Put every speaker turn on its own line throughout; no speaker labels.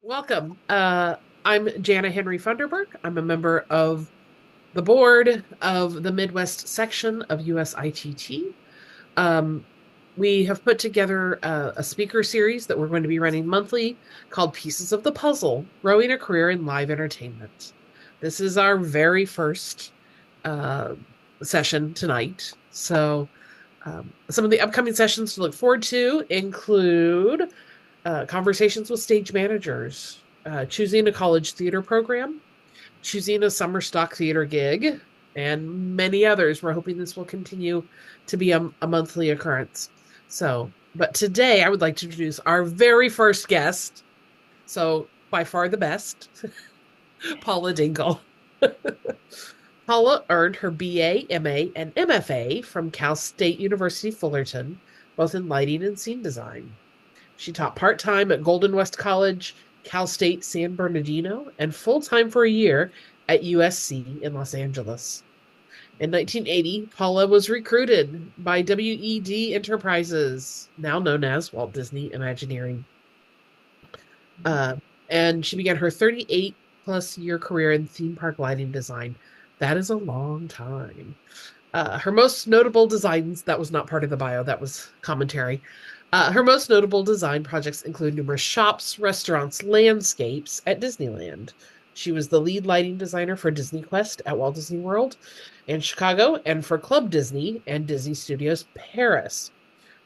Welcome. I'm Jana Henry Funderburk. I'm a member of the board of the Midwest section of USITT. Um, we have put together a speaker series that we're going to be running monthly called Pieces of the Puzzle, Growing a Career in Live Entertainment. This is our very first uh, session tonight. Some of the upcoming sessions to look forward to include conversations with stage managers, choosing a college theater program, choosing a summer stock theater gig, and many others. We're hoping this will continue to be a monthly occurrence. But today I would like to introduce our very first guest. So, by far the best, Paula Dinkel. Paula earned her BA, MA, and MFA from Cal State University Fullerton, both in lighting and scene design. She taught part-time at Golden West College, Cal State San Bernardino, and full-time for a year at USC in Los Angeles. In 1980, Paula was recruited by WED Enterprises, now known as Walt Disney Imagineering. And she began her 38-plus year career in theme park lighting design. That is a long time. Her most notable designs, that was not part of the bio, that was commentary. Her most notable design projects include numerous shops, restaurants, landscapes at Disneyland. She was the lead lighting designer for DisneyQuest at Walt Disney World in Chicago and for Club Disney and Disney Studios Paris.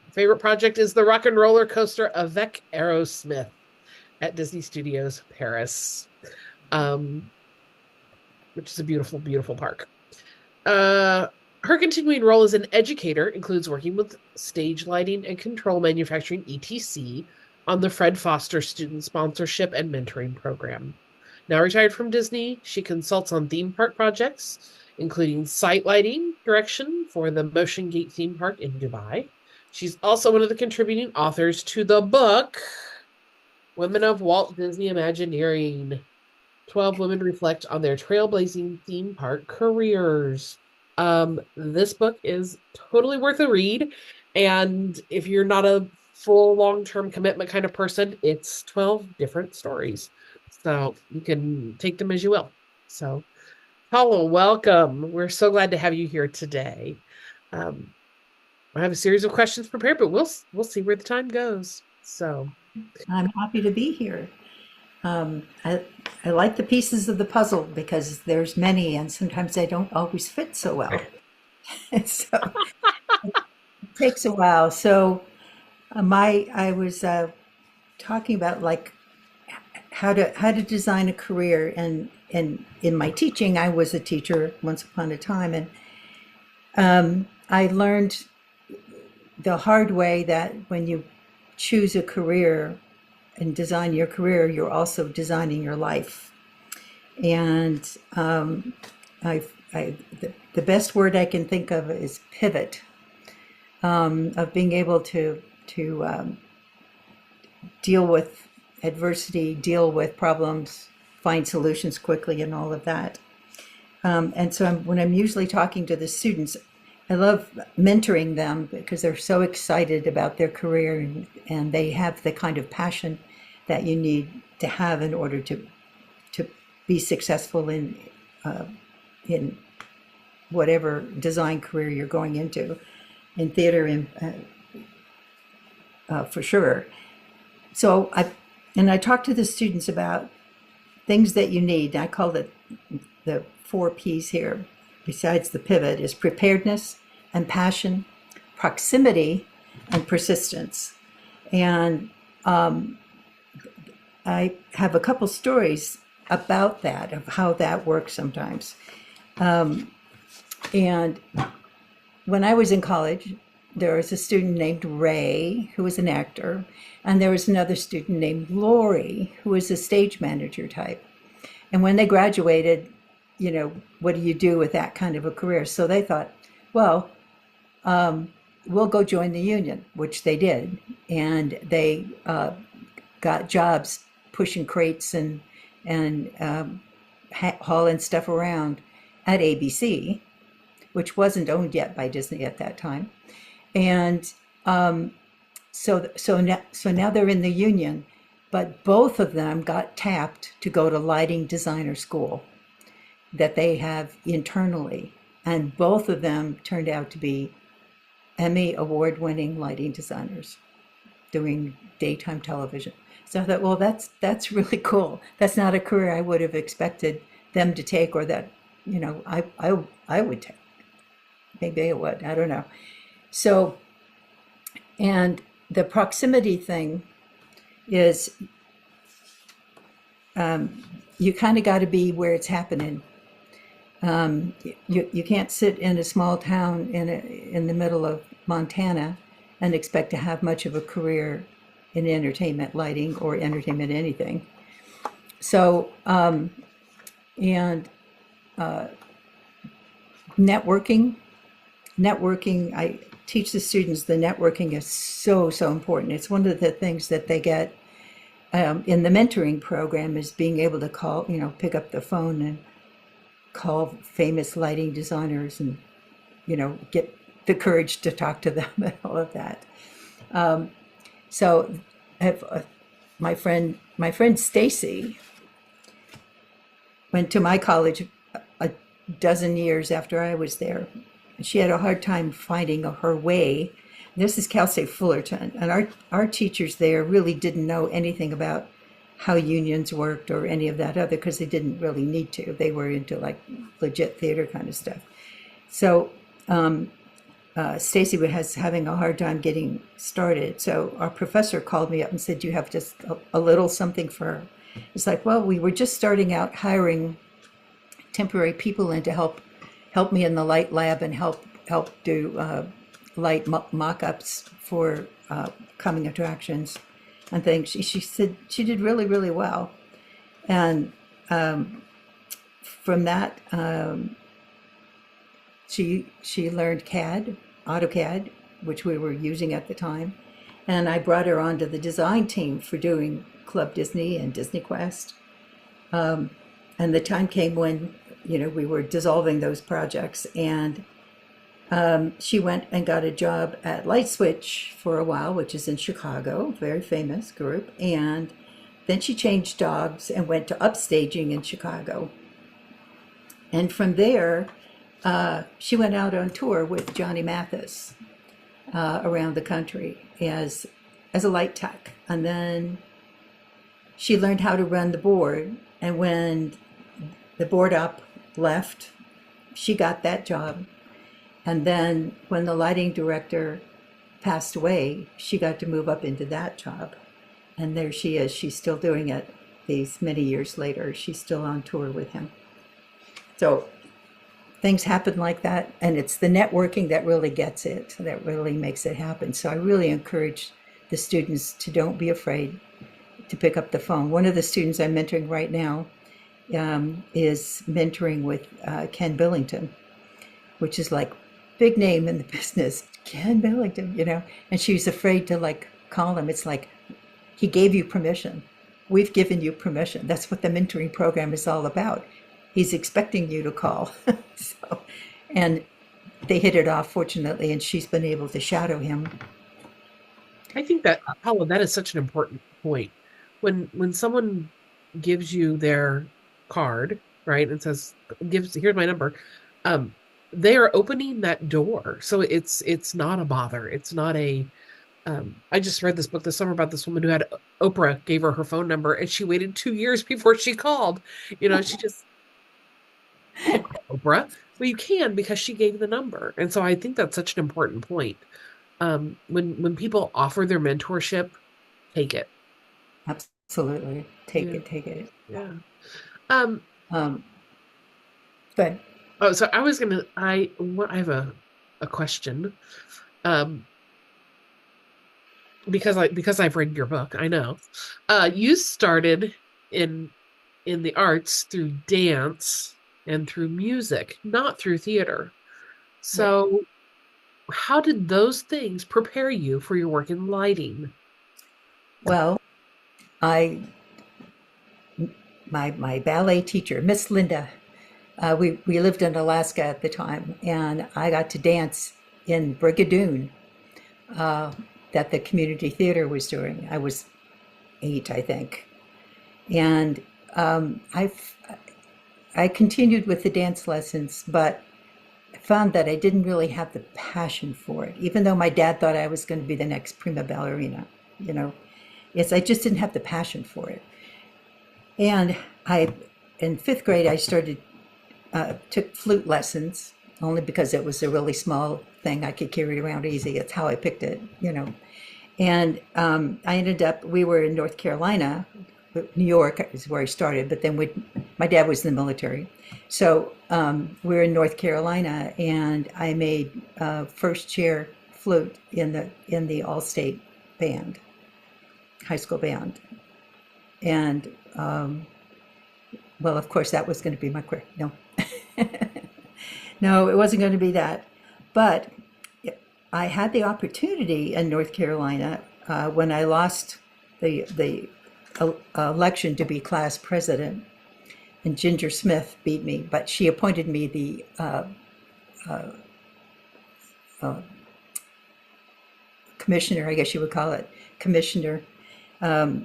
Her favorite project is the rock and roller coaster Avec Aerosmith at Disney Studios Paris, which is a beautiful, beautiful park. Her continuing role as an educator includes working with stage lighting and control manufacturing, etc., on the Fred Foster Student Sponsorship and Mentoring Program. Now retired from Disney, she consults on theme park projects, including site lighting direction for the Motion Gate theme park in Dubai. She's also one of the contributing authors to the book, Women of Walt Disney Imagineering. 12 women reflect on their trailblazing theme park careers. This book is totally worth a read. And if you're not a full long-term commitment kind of person, it's 12 different stories. So you can take them as you will. So, Paula, welcome. We're so glad to have you here today. I have a series of questions prepared, but we'll see where the time goes. So
I'm happy to be here. I like the pieces of the puzzle because there's many and sometimes they don't always fit so well. So it takes a while. So I was talking about like how to design a career, and in my teaching I was a teacher once upon a time, and I learned the hard way that when you choose a career and design your career, you're also designing your life. And the best word I can think of is pivot, of being able to deal with adversity, deal with problems, find solutions quickly, and all of that. And so when I'm usually talking to the students, I love mentoring them because they're so excited about their career, and they have the kind of passion that you need to have in order to be successful in whatever design career you're going into, in theater for sure. So I talk to the students about things that you need. I call it the 4 P's here. Besides the pivot is preparedness and passion, proximity, and persistence. And I have a couple stories about that, of how that works sometimes. And when I was in college, there was a student named Ray, who was an actor, and there was another student named Lori, who was a stage manager type. And when they graduated, what do you do with that kind of a career? So they thought, well, we'll go join the union, which they did. And they got jobs pushing crates and hauling stuff around at ABC, which wasn't owned yet by Disney at that time. And so now they're in the union, but both of them got tapped to go to lighting designer school that they have internally. And both of them turned out to be Emmy award-winning lighting designers doing daytime television. So I thought, well, that's really cool. That's not a career I would have expected them to take, or that, I would take. Maybe I would. I don't know. So, and the proximity thing is, you kind of got to be where it's happening. You can't sit in a small town in the middle of Montana and expect to have much of a career in entertainment lighting or entertainment anything. So, and networking, I teach the students the networking is so important. It's one of the things that they get in the mentoring program, is being able to call, pick up the phone and call famous lighting designers and, get the courage to talk to them and all of that. So I have my friend Stacy went to my college a dozen years after I was there. She had a hard time finding her way. This is Cal State Fullerton, and our teachers there really didn't know anything about how unions worked or any of that other, because they didn't really need to. They were into like legit theater kind of stuff. So Stacy was having a hard time getting started. So our professor called me up and said, "You have just a little something for her." It's like, well, we were just starting out hiring temporary people in to help me in the light lab and help do light mock-ups for coming attractions and things. She said she did really, really well. And from that, she learned AutoCAD, which we were using at the time. And I brought her onto the design team for doing Club Disney and DisneyQuest. And the time came when, we were dissolving those projects. And she went and got a job at Light Switch for a while, which is in Chicago, very famous group. And then she changed jobs and went to upstaging in Chicago. And from there, she went out on tour with Johnny Mathis around the country as a light tech. And then she learned how to run the board. And when the board op left, she got that job. And then when the lighting director passed away, she got to move up into that job. And there she is. She's still doing it these many years later. She's still on tour with him. So things happen like that. And it's the networking that really gets it, that really makes it happen. So I really encourage the students to don't be afraid to pick up the phone. One of the students I'm mentoring right now is mentoring with Ken Billington, which is like big name in the business, Ken Billington, and she was afraid to call him. It's like, he gave you permission. We've given you permission. That's what the mentoring program is all about. He's expecting you to call. And they hit it off, fortunately, and she's been able to shadow him.
I think that, Paula, that is such an important point. When someone gives you their card, right, and says, here's my number, they are opening that door. So it's not a bother. It's not a, I just read this book this summer about this woman who had Oprah gave her phone number, and she waited 2 years before she called. She just, Oprah. Well, you can, because she gave the number. And so I think that's such an important point. When people offer their mentorship, take it.
Absolutely. Take it.
Yeah.
But
oh, so I have a question. Because I've read your book, I know. You started in the arts through dance and through music, not through theater. So how did those things prepare you for your work in lighting?
Well, my ballet teacher, Miss Linda, we lived in Alaska at the time, and I got to dance in Brigadoon that the community theater was doing. I was 8, I think. And I continued with the dance lessons, but I found that I didn't really have the passion for it, even though my dad thought I was going to be the next prima ballerina, you know. Yes, I just didn't have the passion for it. And in 5th grade, I took flute lessons only because it was a really small thing. I could carry it around easy. That's how I picked it, you know. And we were in North Carolina. New York is where I started, but then my dad was in the military. So we were in North Carolina, and I made first chair flute in the all-state band, high school band. And well, of course, that was going to be my career. No, no, it wasn't going to be that. But I had the opportunity in North Carolina when I lost the election to be class president, and Ginger Smith beat me, but she appointed me the commissioner, I guess you would call it, commissioner of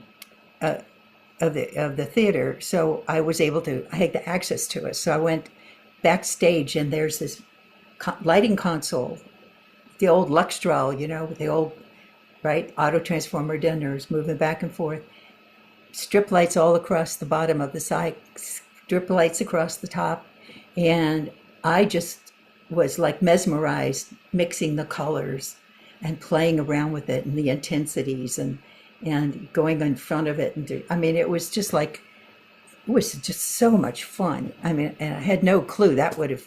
the theater. So I had the access to it. So I went backstage, and there's this lighting console, the old Luxtral, you know, with the old, right, auto transformer dinners moving back and forth, strip lights all across the bottom of the side, strip lights across the top. And I just was like mesmerized, mixing the colors and playing around with it and the intensities and going in front of it. It was just so much fun. I mean, and I had no clue that would have,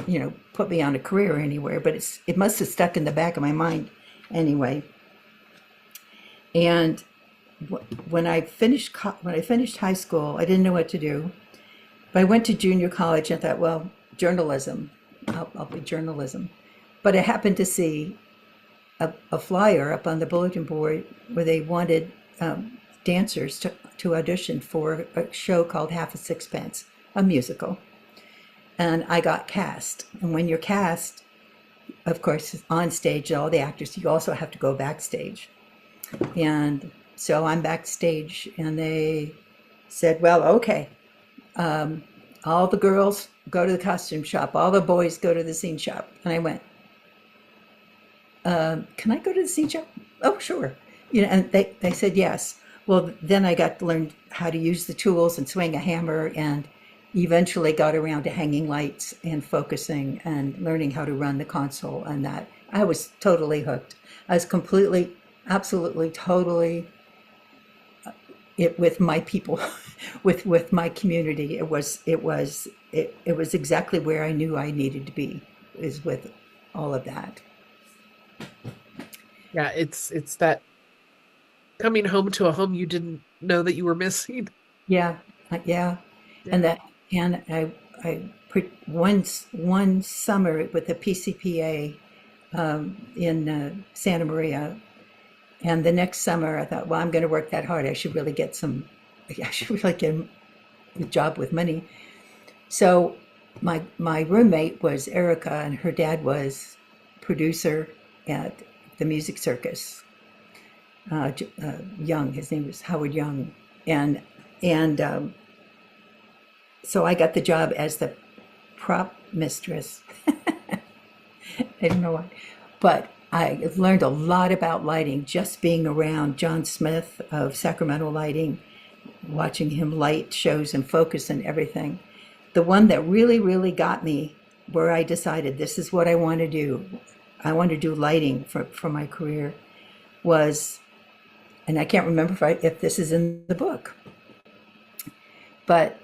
you know, put me on a career anywhere, but it must have stuck in the back of my mind anyway. And when I finished high school, I didn't know what to do. But I went to junior college and thought, well, journalism, I'll be journalism. But I happened to see a flyer up on the bulletin board where they wanted dancers to audition for a show called Half a Sixpence, a musical. And I got cast. And when you're cast, of course, on stage, all the actors, you also have to go backstage. And so I'm backstage, and they said, well, okay, all the girls go to the costume shop, all the boys go to the scene shop. And I went, can I go to the scene shop? Oh, sure. You know, and they said yes. Well, then I got to learn how to use the tools and swing a hammer, and eventually got around to hanging lights and focusing and learning how to run the console. And that I was totally hooked. I was completely, absolutely, totally with my people, with my community. It was exactly where I knew I needed to be, is with all of that.
Yeah, it's that coming home to a home you didn't know that you were missing.
Yeah, yeah. And I put one summer with the PCPA in Santa Maria, and the next summer I thought, well, I'm going to work that hard. I should really get a job with money. So my roommate was Erica, and her dad was producer at the Music Circus. Young, his name was Howard Young, and so I got the job as the prop mistress. I don't know why, but I learned a lot about lighting just being around John Smith of Sacramento Lighting, watching him light shows and focus and everything. The one that really, really got me, where I decided this is what I want to do. I want to do lighting for my career, was, and I can't remember if this is in the book, but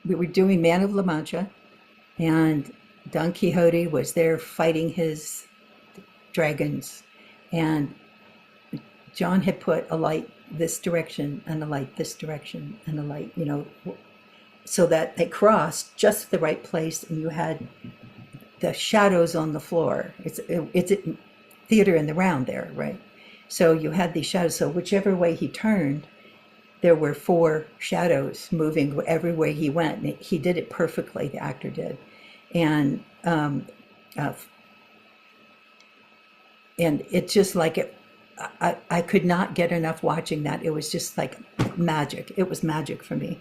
we were doing Man of La Mancha, and Don Quixote was there fighting his dragons, and John had put a light this direction and a light this direction and a light, you know, so that they crossed just the right place, and you had the shadows on the floor. It's a theater in the round there, right? So you had these shadows. So whichever way he turned, there were 4 shadows moving every way he went. And he did it perfectly, the actor did. And it's just like I could not get enough watching that. It was just like magic. It was magic for me.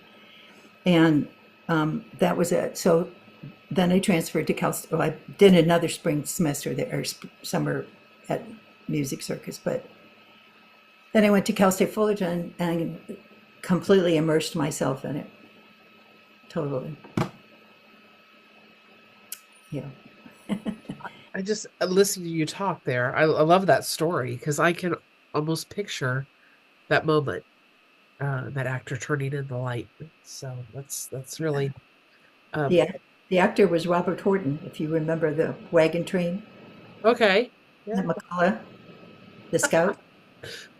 And that was it. So then I transferred to Cal State. Well, I did another spring semester there, or summer at Music Circus. But then I went to Cal State Fullerton and completely immersed myself in it. Totally. Yeah.
I just listening to you talk there. I love that story because I can almost picture that moment, that actor turning in the light. So that's really um,
The, the actor was Robert Horton, if you remember the wagon train
okay. Yeah.
at McCullough, the scout.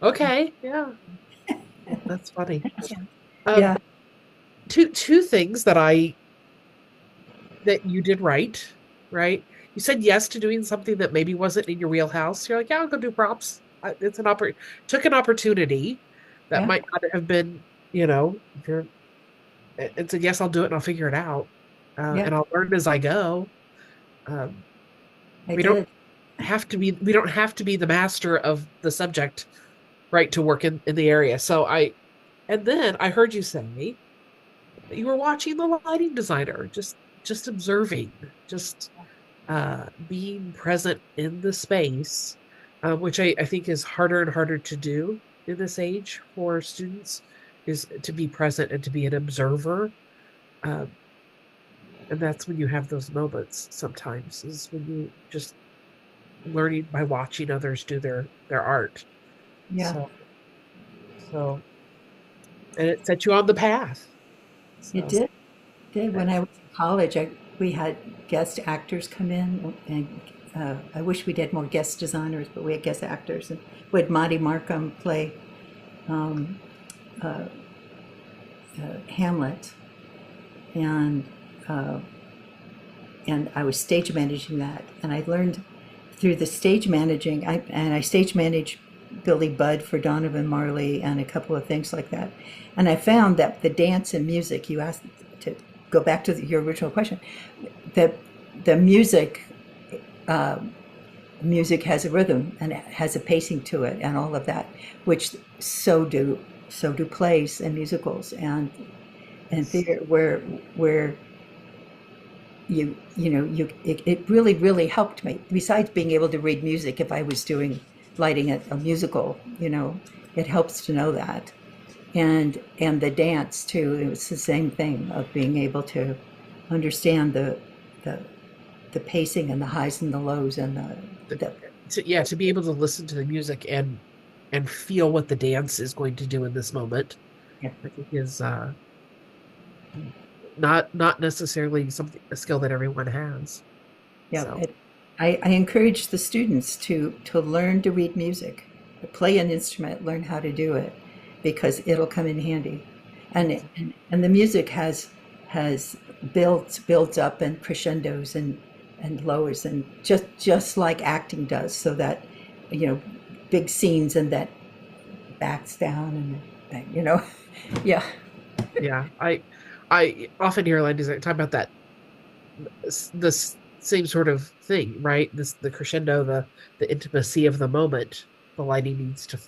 Okay. Yeah. That's funny. Um,
Yeah.
two things that you did right, right? You said yes to doing something that maybe wasn't in your wheelhouse. You're like, yeah, I'll go do props. It's an took an opportunity that
Yeah.
might not have been, you know, if you're and said, yes, I'll do it and I'll figure it out.
Yeah.
And I'll learn as I go. Um,
I
we don't
did.
we don't have to be the master of the subject, right, to work in the area. And then I heard you say that you were watching the lighting designer, just observing, just being present in the space, which I think is harder and harder to do in this age for students, is to be present and to be an observer. Um, and that's when you have those moments sometimes, is when you just learning by watching others do their art.
Yeah.
So so and it set you on the path.
It
So
did. Did. When I was in college, we had guest actors come in, and I wish we did more guest designers, but we had guest actors, and we had Monty Markham play um, uh, Hamlet, and uh, and I was stage managing that, and I learned through the stage managing. I stage managed Billy Budd for Donovan Marley and a couple of things like that, and I found that the dance and music, you asked to go back to your original question, that the uh, music has a rhythm and it has a pacing to it and all of that, which so do plays and musicals and theater, where it really helped me. Besides being able to read music, if I was doing lighting a musical, it helps to know that. And the dance too, it was the same thing of being able to understand the the pacing and the highs and the lows and the
to be able to listen to the music and feel what the dance is going to do in this moment,
yeah.
I think is not necessarily a skill that everyone has.
Yeah,
So
I encourage the students to learn to read music, to play an instrument, learn how to do it, because it'll come in handy. And the music has builds up and crescendos and lows, and just like acting does, so that you know big scenes and that backs down and yeah.
yeah, I often hear Landis talk about that this same sort of thing, right? The crescendo, the intimacy of the moment. The lighting needs to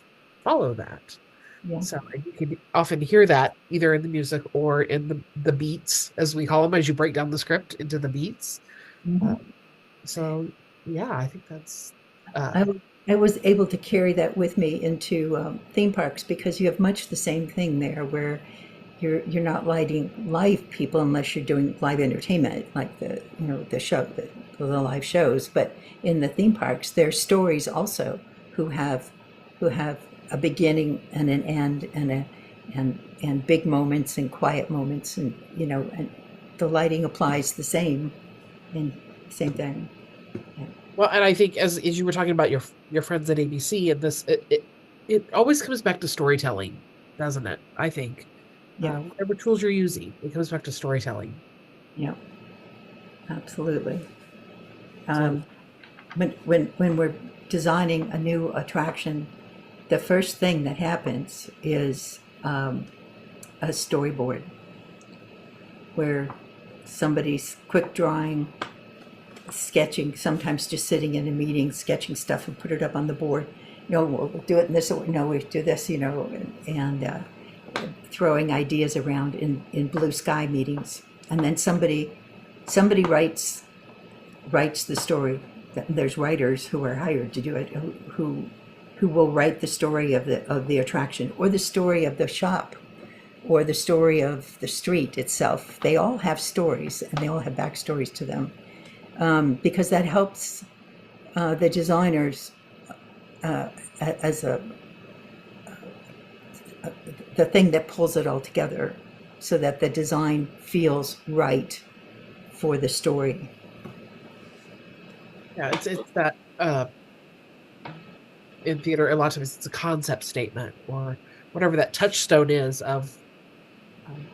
follow that.
Yeah.
So and you can often hear that either in the music or in the beats, as we call them, as you break down the script into the beats.
Mhm.
So yeah, I think that's
I, I was able to carry that with me into theme parks, because you have much the same thing there, where you're not lighting live people unless you're doing live entertainment like the show, the live shows. But in the theme parks, there's stories also who have a beginning and an end, and big moments and quiet moments, and the lighting applies the same, and same thing. Yeah.
well, and I think as you were talking about your friends at ABC, and this it always comes back to storytelling, doesn't it? I think
Yeah.
whatever tools you're using, it comes back to storytelling.
Yeah. Absolutely.
So
Um, when we're designing a new attraction, the first thing that happens is a storyboard, where somebody's quick drawing, sketching, sometimes just sitting in a meeting, sketching stuff and put it up on the board. no, we'll do it in this way. No, we do this, and throwing ideas around in blue sky meetings. And then somebody writes the story. There's writers who are hired to do it, who will write the story of the attraction, or the story of the shop, or the story of the street itself. They all have stories, and they all have backstories to them, because that helps the designers as the thing that pulls it all together, so that the design feels right for the story.
Yeah, it's that in theater, a lot of times it's a concept statement or whatever that touchstone is of um,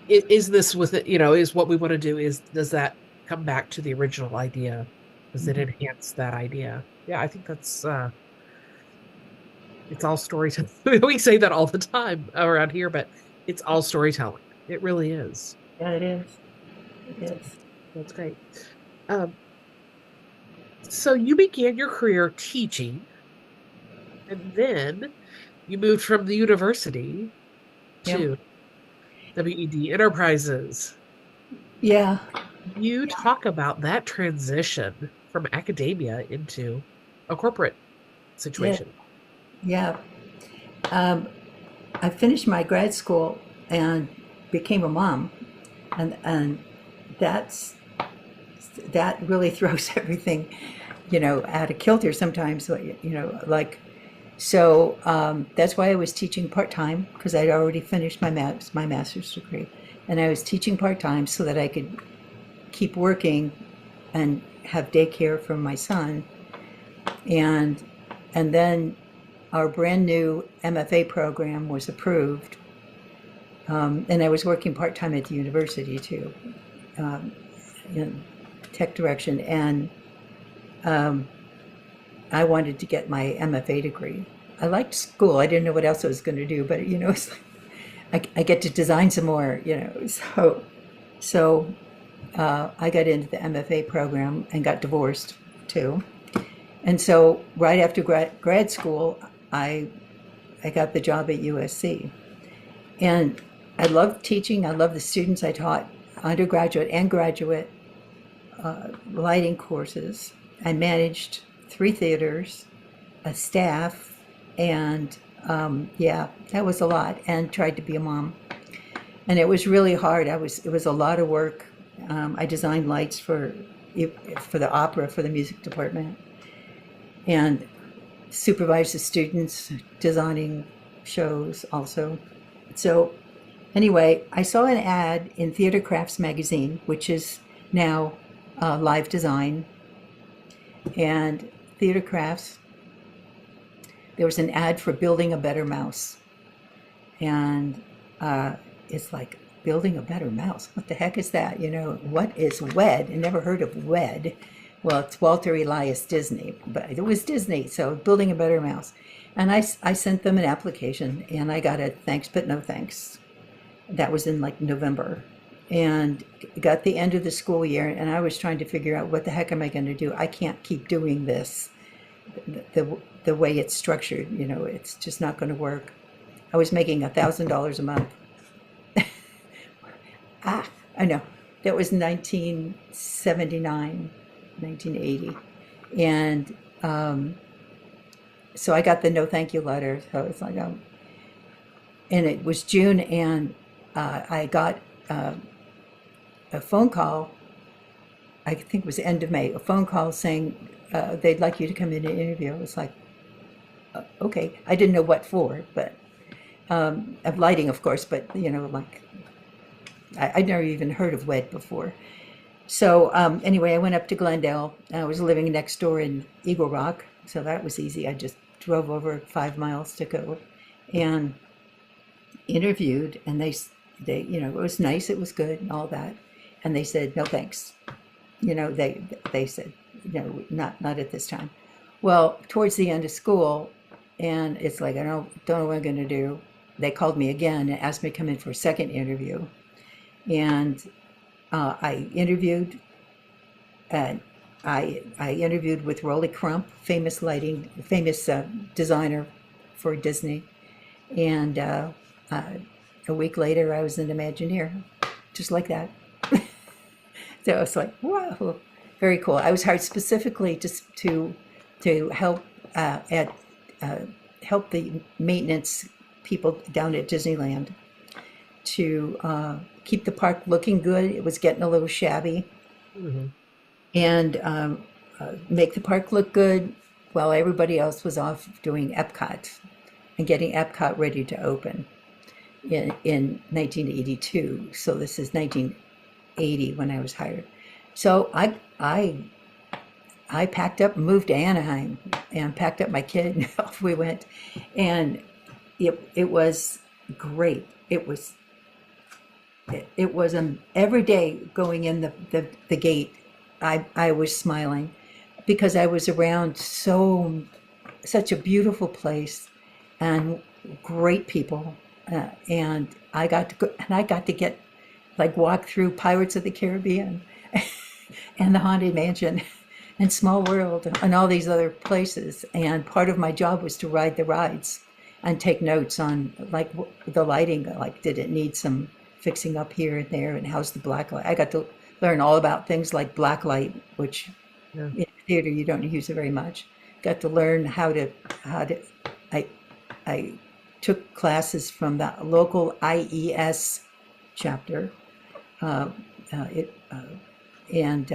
is this with it, is what we want to do, does that come back to the original idea? Does it
Mhm.
enhance that idea? Yeah, I think that's it's all storytelling. We say that all the time around here, but it's all storytelling. It really is.
Yeah, it is. It
So
is.
that's great. Um, so you began your career teaching, and then you moved from the university
Yep.
to WED Enterprises.
Yeah.
You talk about that transition from academia into a corporate
Yeah.
situation.
Yeah. Um, I finished my grad school and became a mom, and that's that really throws everything, out of kilter sometimes. Like, so that's why I was teaching part time, because I'd already finished my master's degree, and I was teaching part time so that I could keep working and have daycare for my son, and and then our brand new MFA program was approved, and I was working part time at the university too, um, in tech direction, and um, I wanted to get my MFA degree. I liked school. I didn't know what else I was going to do, but it's like I get to design some more. So I got into the MFA program and got divorced too. And so right after grad school, I I got the job at USC. And I loved teaching. I loved the students. I taught undergraduate and graduate lighting courses. I managed 3 theaters, a staff, and yeah, that was a lot. And tried to be a mom, and it was really hard. It was a lot of work. I designed lights for the opera, for the music department, and supervised the students designing shows also. So anyway, I saw an ad in Theater Crafts magazine, which is now Live Design, and Theater Crafts. There was an ad for building a better mouse, and it's like, building a better mouse. What the heck is that? What is WED? I never heard of WED. Well, it's Walter Elias Disney, but it was Disney, so building a better mouse. And I sent them an application, and I got a thanks but no thanks. That was in like November. And got the end of the school year, and I was trying to figure out, what the heck am I going to do? I can't keep doing this the way it's structured. It's just not going to work. I was making $1,000 a month. Ah, I know. That was 1979, 1980. And so I got the no thank you letter. So it's like, and it was June, and I got a phone call. I think it was the end of May. A phone call saying they'd like you to come in and interview. It was like, okay. I didn't know what for, but of lighting, of course. But like, I'd never even heard of WED before. So anyway, I went up to Glendale. I was living next door in Eagle Rock, so that was easy. I just drove over 5 miles to go, and interviewed. And they, it was nice, it was good, and all that. And they said, no thanks. They said, no, not at this time. Well, towards the end of school, and it's like, I don't know what I'm going to do. They called me again and asked me to come in for a second interview. And I interviewed, and I interviewed with Rolly Crump, famous designer for Disney, and uh, a week later I was an Imagineer, just like that. So it's like, whoa, very cool. I was hired specifically just to help at help the maintenance people down at Disneyland to keep the park looking good. It was getting a little shabby,
Hmm.
and make the park look good while everybody else was off doing Epcot and getting Epcot ready to open in 1982. So this is 1980 when I was hired. So I packed up and moved to Anaheim and packed up my kid and off we went. And it was great. It was every day going in the gate. I was smiling because I was around such a beautiful place and great people, and I got to go, and I got to get like walk through Pirates of the Caribbean and the Haunted Mansion and Small World and all these other places. And part of my job was to ride the rides and take notes on like the lighting, like did it need some fixing up here and there, and how's the black light. I got to learn all about things like black light, which
Yeah.
in theater you don't use it very much. Got to learn how to I I took classes from the local IES chapter, uh, it and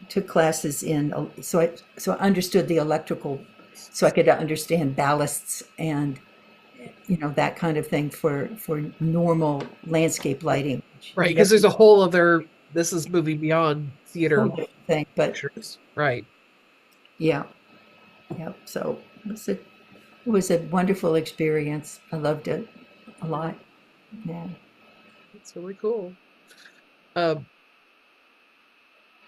took classes in, so I understood the electrical, so I could understand ballasts and that kind of thing for normal landscape lighting, which
Right,
you
because
never
there's a whole other, this is moving beyond
whole
theater
different thing. But
pictures. Right.
yeah, yeah. So it was a wonderful experience. I loved it a lot. Yeah.
That's really cool. Um,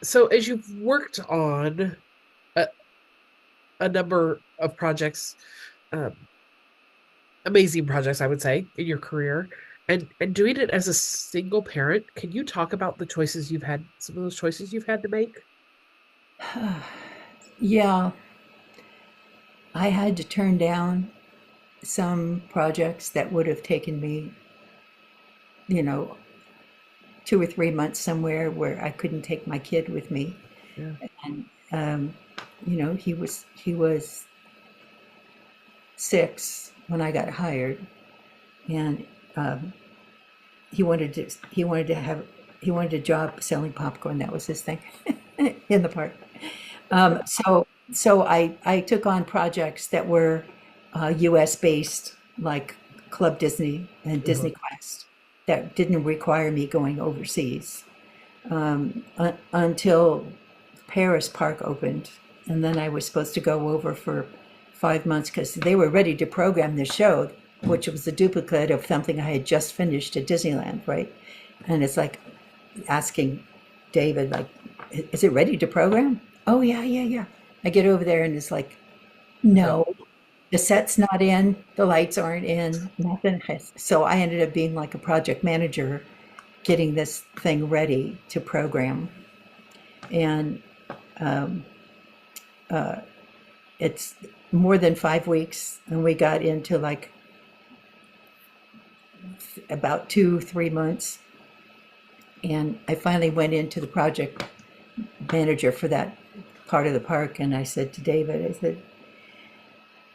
so as you've worked on a, a number of projects, um, amazing projects, I would say, in your career, and doing it as a single parent, can you talk about the choices you've had, some of those choices you've had to make?
Yeah, I had to turn down some projects that would have taken me, you know, 2 or 3 months somewhere where I couldn't take my kid with me.
Yeah.
And he was 6 when I got hired, and um, he wanted a job selling popcorn. That was his thing in the park. So I took on projects that were U.S. based, like Club Disney and
Uh-huh.
DisneyQuest, that didn't require me going overseas until Paris Park opened, and then I was supposed to go over for 5 months because they were ready to program the show, which was a duplicate of something I had just finished at Disneyland, right? And it's like asking David, like, is it ready to program? Oh yeah, yeah, yeah. I get over there and it's like,
No.
no, the set's not in, the lights aren't in, nothing. So I ended up being like a project manager, getting this thing ready to program. And um, it's more than 5 weeks, and we got into like about 2, 3 months. And I finally went into the project manager for that part of the park, and I said to David, I said,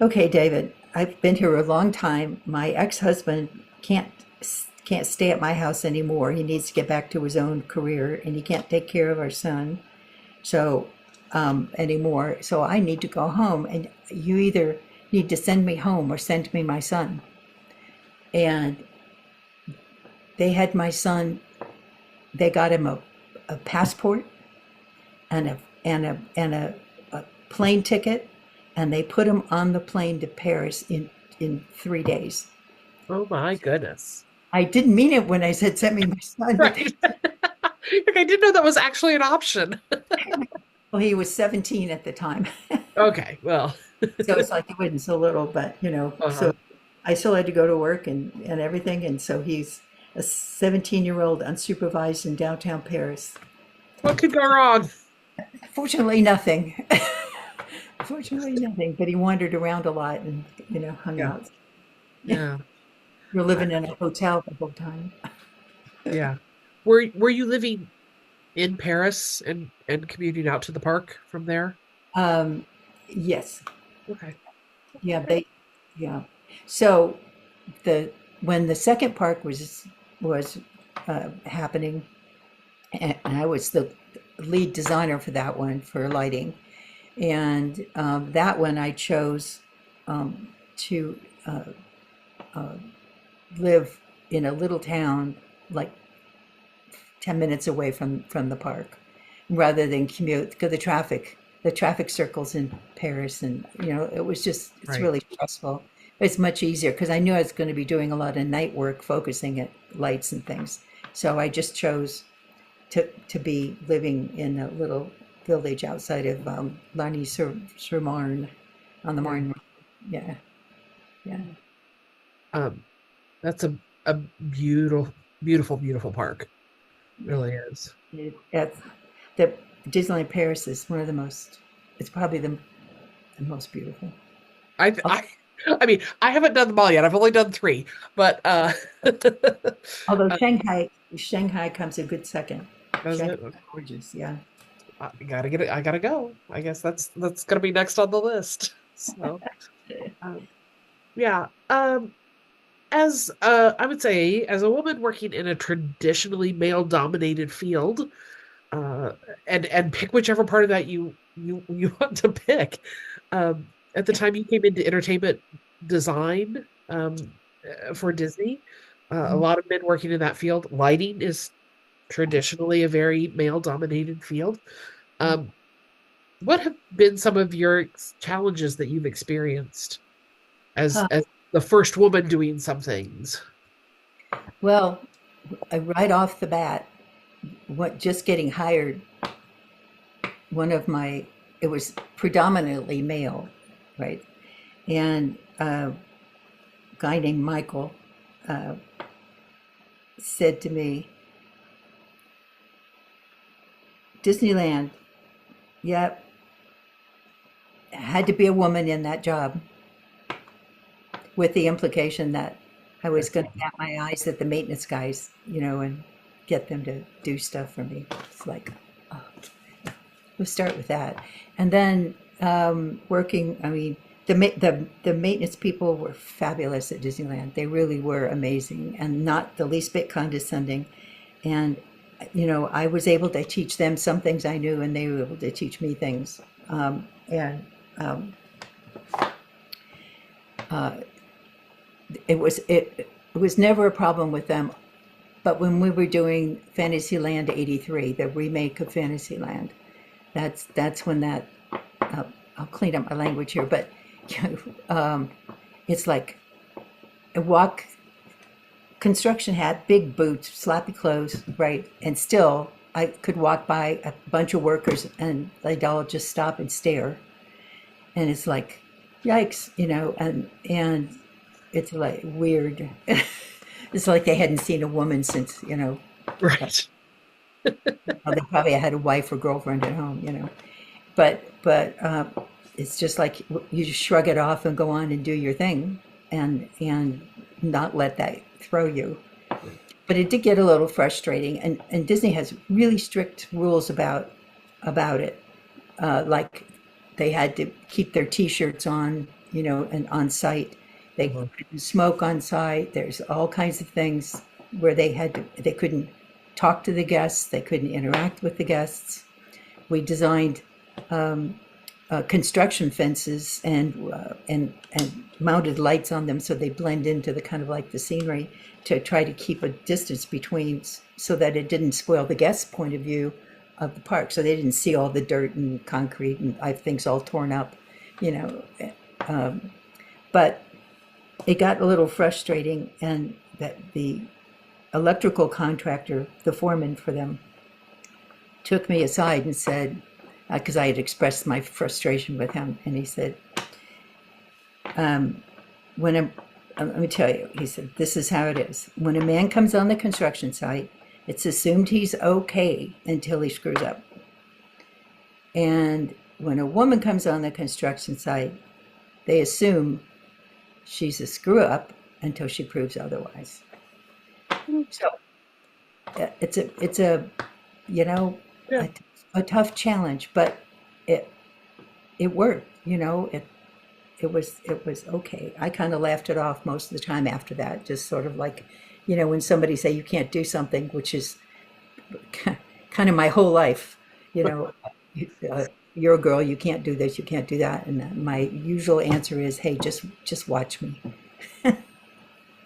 okay, David, I've been here a long time. My ex-husband can't stay at my house anymore. He needs to get back to his own career, and he can't take care of our son so anymore. So I need to go home, and you either need to send me home or send me my son. And they had my son. They got him a passport and a plane ticket, and they put him on the plane to Paris in 3 days.
Oh my goodness.
I didn't mean it when I said send me my son, but
Right. Like, I didn't know that was actually an option.
well, he was 17 at the time,
Okay, well,
so it's like he wasn't so little, but
uh-huh.
so I still had to go to work and everything, and so he's a 17-year-old unsupervised in downtown Paris.
What could go wrong?
Fortunately, nothing. Fortunately, nothing. But he wandered around a lot and hung
Yeah.
out.
Yeah.
We're
I,
living in a hotel the whole time.
yeah. Were you living in Paris and commuting out to the park from there?
Um, yes,
Okay.
yeah,
Okay.
yeah. So the when the second park was happening, and I was the lead designer for that one for lighting, and that one I chose to uh, live in a little town like 10 minutes away from the park rather than commute because the traffic circles in Paris, and it's
Right.
really stressful. It's much easier because I knew I was going to be doing a lot of night work focusing at lights and things. So I just chose to be living in a little village outside of Lagny-sur-Marne on the
Yeah.
Marne. Yeah, yeah.
Yeah. Um, that's a beautiful, beautiful, beautiful park.
Yeah.
Really is.
That's the Disneyland Paris is one of the most. It's probably the most beautiful.
I
Al-
I I mean, I haven't done them all yet. I've only done three, but
Although
uh,
Shanghai comes a good second.
does
Shanghai
it?
is gorgeous. Yeah.
I gotta get it. I gotta go. I guess that's gonna be next on the list. So, um, yeah. As I would say, as a woman working in a traditionally male-dominated field, uh, and pick whichever part of that you want to pick. At the time you came into entertainment design, for Disney, a lot of men working in that field. Lighting is traditionally a very male-dominated field. Um, what have been some of your challenges that you've experienced
Huh.
as the first woman doing some things?
Well, right off the bat, what just getting hired, one of my it was predominantly male, right? And a guy named Michael uh, said to me, Disneyland, yep, had to be a woman in that job, with the implication that I was going to bat my eyes at the maintenance guys, and get them to do stuff for me. It's like, oh, we'll start with that. And then working, I mean, the maintenance people were fabulous at Disneyland. They really were amazing and not the least bit condescending. And, I was able to teach them some things I knew, and they were able to teach me things. And uh, it was never a problem with them. But when we were doing Fantasyland '83, the remake of Fantasyland, that's when that I'll clean up my language here, but it's like a walk, construction hat, big boots, sloppy clothes, right? And still, I could walk by a bunch of workers and they'd all just stop and stare, and it's like, yikes, and it's like weird. It's like they hadn't seen a woman since,
Right.
they probably had a wife or girlfriend at home. But it's just like you just shrug it off and go on and do your thing, and not let that throw you. But it did get a little frustrating, and Disney has really strict rules about it. Like they had to keep their T-shirts on, and on site. They
Uh-huh.
couldn't smoke on site. There's all kinds of things where they couldn't talk to the guests. They couldn't interact with the guests. We designed construction fences and mounted lights on them so they blend into the kind of like the scenery, to try to keep a distance between, so that it didn't spoil the guest's point of view of the park, so they didn't see all the dirt and concrete and I things all torn up, you know. But it got a little frustrating, and that the electrical contractor, the foreman for them, took me aside and said, because I had expressed my frustration with him, and he said, when a, let me tell you, he said, this is how it is. When a man comes on the construction site, it's assumed he's okay until he screws up. And when a woman comes on the construction site, they assume she's a screw up until she proves otherwise. So it's a you know
Yeah.
a, a tough challenge, but it it worked. It was okay. I kind of laughed it off most of the time after that, just sort of like, when somebody say you can't do something, which is kind of my whole life, you know, you're a girl, you can't do this, you can't do that, and my usual answer is, hey, just watch me.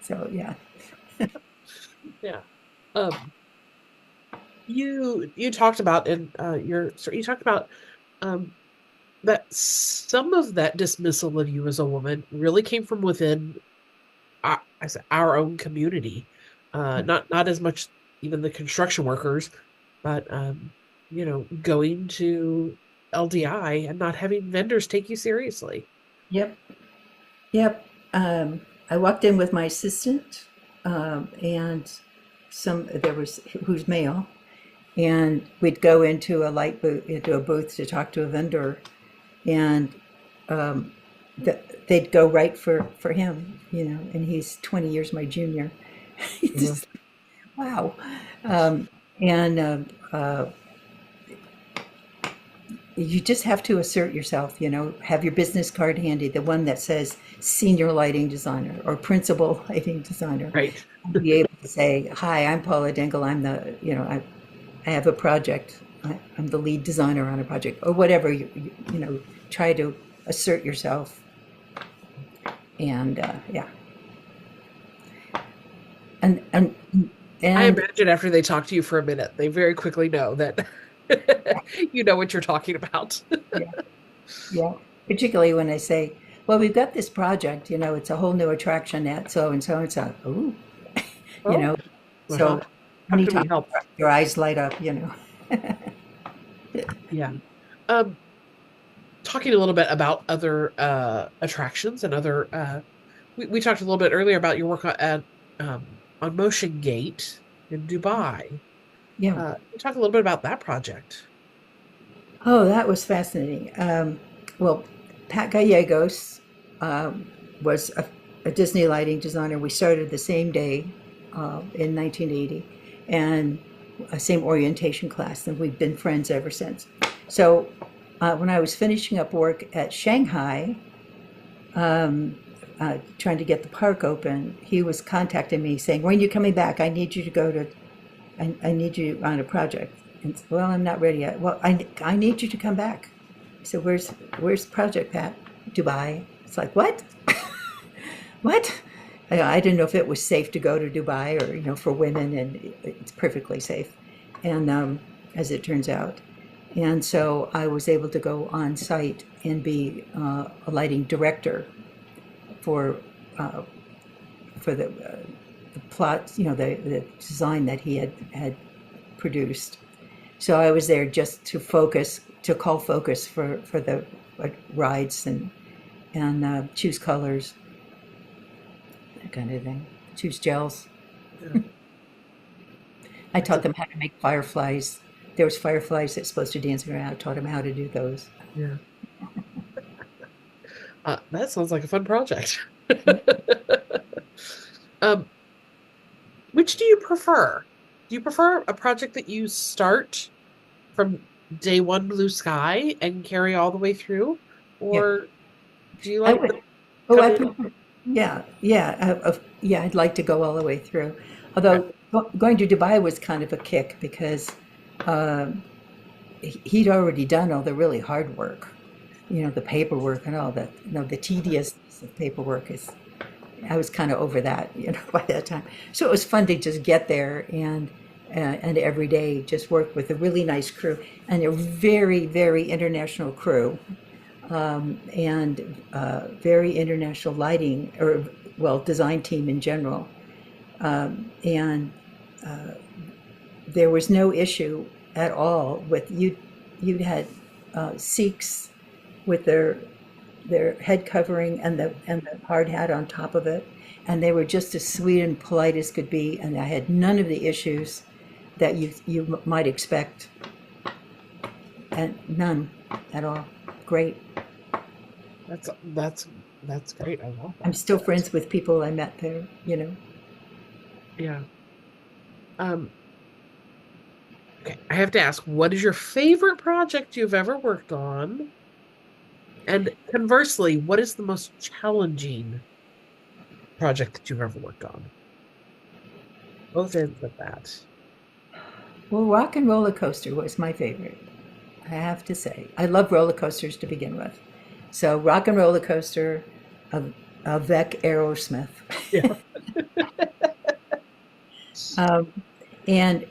So yeah.
Yeah. Um, you talked about in you talked about um that some of that dismissal of you as a woman really came from within I said our own community. Not as much even the construction workers, but going to LDI and not having vendors take you seriously.
Yep. Yep. I walked in with my assistant, and there was who's male, and we'd go into a booth to talk to a vendor, and um, they'd go right for him, and he's 20 years my junior. It's
Mhm.
just wow. And you just have to assert yourself, have your business card handy, the one that says senior lighting designer or principal lighting designer.
Right.
Be able to say, hi, I'm Paula Dinkel. I have a project. I'm the lead designer on a project or whatever. Try to assert yourself. And yeah. And, and,
I
and
imagine after they talk to you for a minute, they very quickly know that you know what you're talking about.
yeah, yeah. Particularly when they say, well, we've got this project, it's a whole new attraction at so and so and so. Ooh, you
Oh,
know,
uh-huh.
so
How can
anytime
we help?
your eyes light up.
Yeah. Um, Talking a little bit about other attractions and other we talked a little bit earlier about your work on Motion Gate in Dubai.
Yeah.
We talk a little bit about that project.
Oh, that was fascinating. Well, Pat Gallegos was a Disney lighting designer. We started the same day in 1980, and same orientation class, and we've been friends ever since. So when I was finishing up work at Shanghai, trying to get the park open, he was contacting me saying, "When are you coming back? I need you to go to I need you on a project." And well, I'm not ready yet. Well, I need you to come back. I said, where's the project, Pat? Dubai. It's like, what? What? I didn't know if it was safe to go to Dubai or, for women, and it's perfectly safe. And as it turns out. And so I was able to go on site and be a lighting director for uh, the plot, the design that he had produced. So I was there just to call focus for the rides and choose colors, that kind of thing. Choose gels.
Yeah,
I
that's
taught them how to make fireflies. There was fireflies that's supposed to dance around. I taught them how to do those.
yeah. That sounds like a fun project. Um, which do you prefer? Do you prefer a project that you start from day one blue sky and carry all the way through,
Yeah,
or do you
I
like the
would. Oh,
come in?
yeah, yeah, yeah. I'd like to go all the way through.
Okay.
Although going to Dubai was kind of a kick because um, he'd already done all the really hard work, the paperwork and all that. The tediousness of paperwork is. I was kind of over that, by that time. So it was fun to just get there and every day just work with a really nice crew and a very, very international crew, and very international lighting or well design team in general. And there was no issue at all with you. You had Sikhs with their head covering and the hard hat on top of it, and they were just as sweet and polite as could be. And I had none of the issues that you might expect, and none. at all. Great.
That's that's great. I love
I'm
that.
still friends with people I met there, you know.
Yeah. Um, okay. I have to ask, what is your favorite project you've ever worked on? And conversely, what is the most challenging project that you've ever worked on? Both ends of that.
Well, Rock and Roller Coaster was my favorite, I have to say. I love roller coasters to begin with. So Rock and Roller Coaster, Avec Aerosmith.
Yeah.
Um, and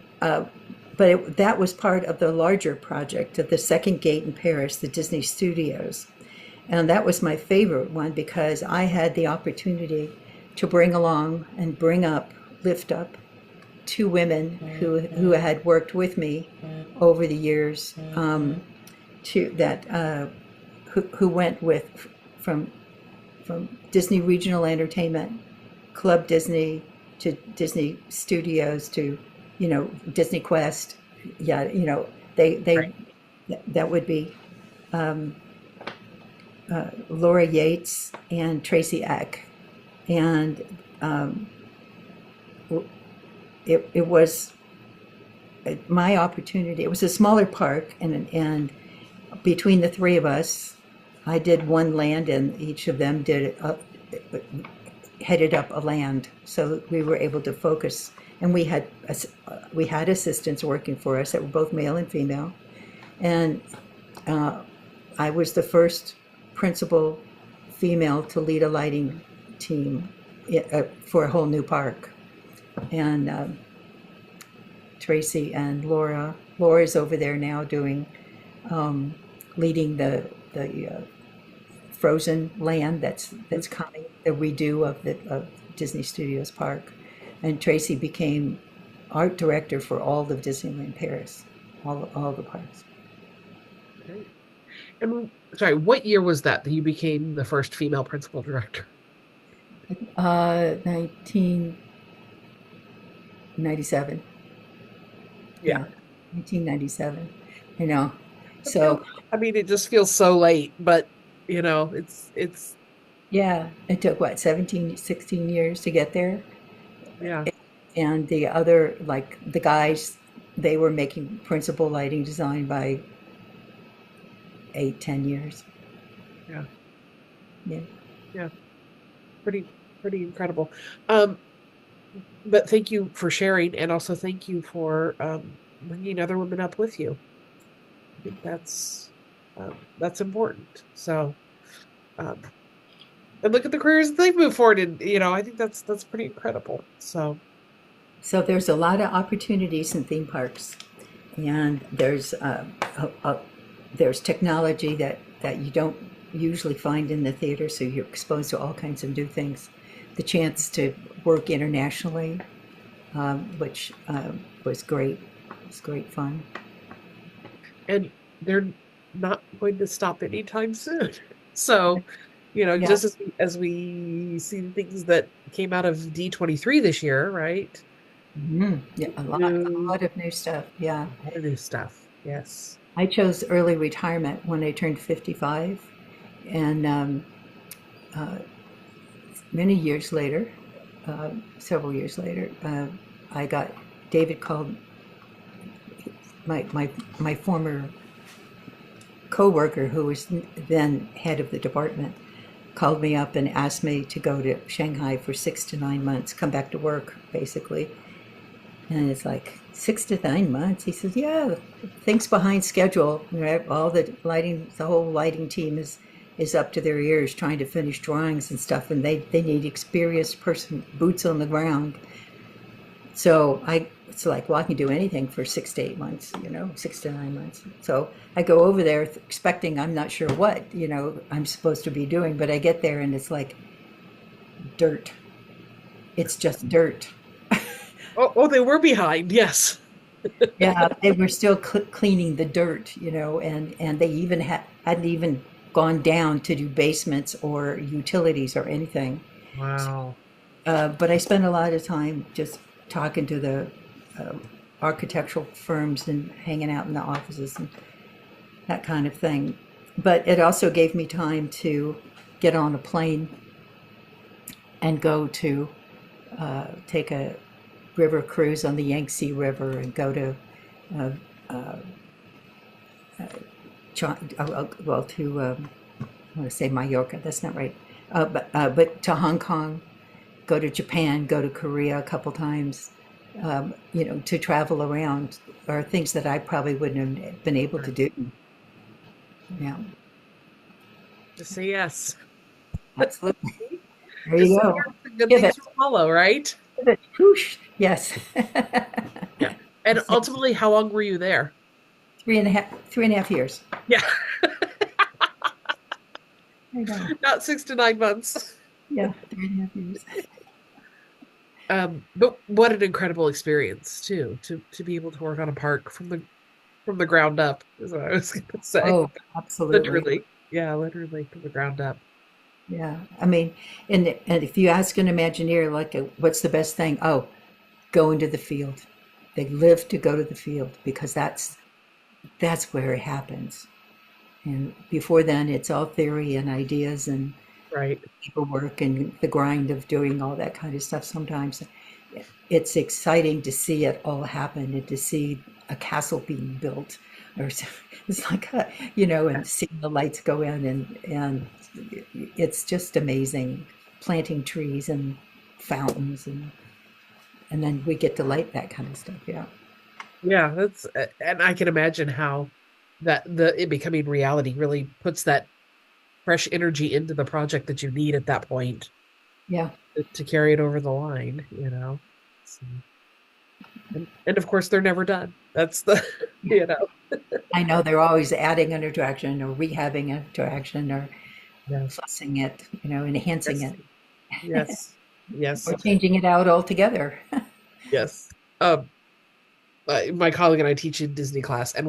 but that was part of the larger project of the second gate in Paris, the Disney Studios. And that was my favorite one because I had the opportunity to bring along and lift up two women who had worked with me over the years, who went with from Disney Regional Entertainment, Club Disney, to Disney Studios, to DisneyQuest. Yeah, they
Right.
that would be Laura Yates and Tracy Eck, and it was my opportunity. It was a smaller park, and between the three of us, I did one land, and each of them headed up a land, so we were able to focus. And we had assistants working for us that were both male and female, and I was the first principal female to lead a lighting team for a whole new park. And Tracy and Laura's over there now doing leading the Frozen land that's coming, the redo of Disney Studios Park. And Tracy became art director for all of Disneyland Paris, all the parks.
Great. And sorry, what year was that you became the first female principal director?
1997.
Yeah.
Yeah, 1997. You know,
It feels,
so
I mean, it just feels so late, but it's
yeah, it took what, 17, 16 years to get there.
yeah,
And the other, like the guys, they were making principal lighting design by 8, 10 years.
yeah,
Yeah.
yeah. Pretty pretty incredible. Um, but thank you for sharing, and also thank you for bringing other women up with you. I think that's important. So, um, and look at the careers that they've moved forward in. I think that's pretty incredible. So,
So there's a lot of opportunities in theme parks, and there's technology that you don't usually find in the theater, so you're exposed to all kinds of new things. The chance to work internationally, which was great. It was great fun.
and they're not going to stop anytime soon. So,
Yeah.
just as we see the things that came out of D23 this year, right?
Yeah, a
New
lot of new stuff. Yeah.
A lot of new stuff. Yes.
I chose early retirement when I turned 55, and uh, many years later, several years later, I got David called my former coworker, who was then head of the department, called me up and asked me to go to Shanghai for 6 to 9 months, come back to work, basically. And it's like 6 to 9 months. He says, "Yeah, things behind schedule. All the whole lighting team is up to their ears trying to finish drawings and stuff, and they need experienced person, boots on the ground." So it's like, well, I can do anything for 6 to 8 months, 6 to 9 months. So I go over there expecting I'm not sure what, I'm supposed to be doing, but I get there and it's like dirt. It's just dirt.
Oh, they were behind. Yes.
Yeah, they were still cleaning the dirt, and they even hadn't even gone down to do basements or utilities or anything.
Wow.
But I spent a lot of time just talking to the uh, architectural firms and hanging out in the offices, and that kind of thing. But it also gave me time to get on a plane and go to take a river cruise on the Yangtze River and go to uh, uh, well, to I want to say Mallorca. That's not right. But to Hong Kong, go to Japan, go to Korea a couple times. To travel around are things that I probably wouldn't have been able to do. Yeah,
Just say yes.
absolutely. There
Just
you
say
go.
yes, and good
Give
things
it.
will follow, right?
Give it. Whoosh. Yes.
Yeah. And
Yes, yes.
ultimately, how long were you there?
3.5 years.
Yeah,
I know.
not 6 to 9 months.
Yeah, 3.5 years.
But what an incredible experience too, to be able to work on a park from the ground up, is what I was gonna say.
Oh, absolutely.
Literally. Yeah, literally from the ground up.
Yeah. I mean, and if you ask an Imagineer, like, what's the best thing? Oh, go into the field. They live to go to the field because that's where it happens. And before then, it's all theory and ideas and
Right.
paperwork and the grind of doing all that kind of stuff. Sometimes it's exciting to see it all happen and to see a castle being built, or it's like and seeing the lights go in and it's just amazing. Planting trees and fountains and then we get to light that kind of stuff. Yeah.
Yeah, that's and I can imagine how that the it becoming reality really puts that fresh energy into the project that you need at that point
Yeah.
to carry it over the line. So, and of course they're never done. That's the you know.
I know they're always adding an attraction or rehabbing an attraction or
Yeah.
fussing it, enhancing
Yes.
it
Yes.
or
Yes.
changing it out altogether.
Yes. Um my colleague and I teach in Disney class, and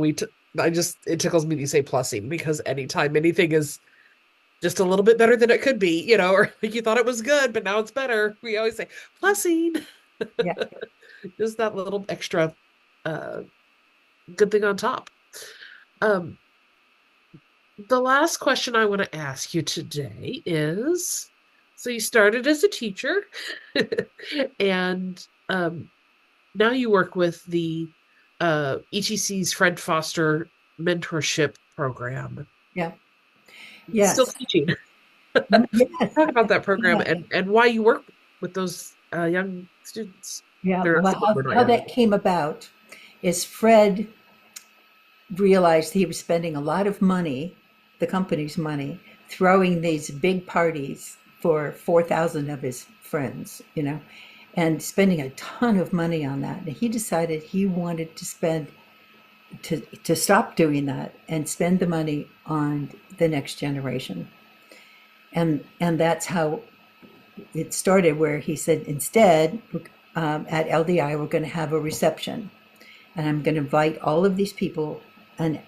I just it tickles me to say plussing because anytime anything is just a little bit better than it could be, or like you thought it was good, but now it's better. We always say plussing,
Yeah.
just that little extra uh, good thing on top. Um, the last question I want to ask you today is, so you started as a teacher, and now you work with the ETC's Fred Foster mentorship program.
Yeah.
Still
Yes.
teaching.
Yes.
Talk about that program
Yeah.
and why you work with those young students.
Yeah.
They're
Well,
we're not
how
young.
that came about is Fred realized he was spending a lot of money, the company's money, throwing these big parties for 4,000 of his friends, and spending a ton of money on that. And he decided he wanted to stop doing that and spend the money on the next generation. And that's how it started, where he said, instead, at LDI, we're going to have a reception. And I'm going to invite all of these people and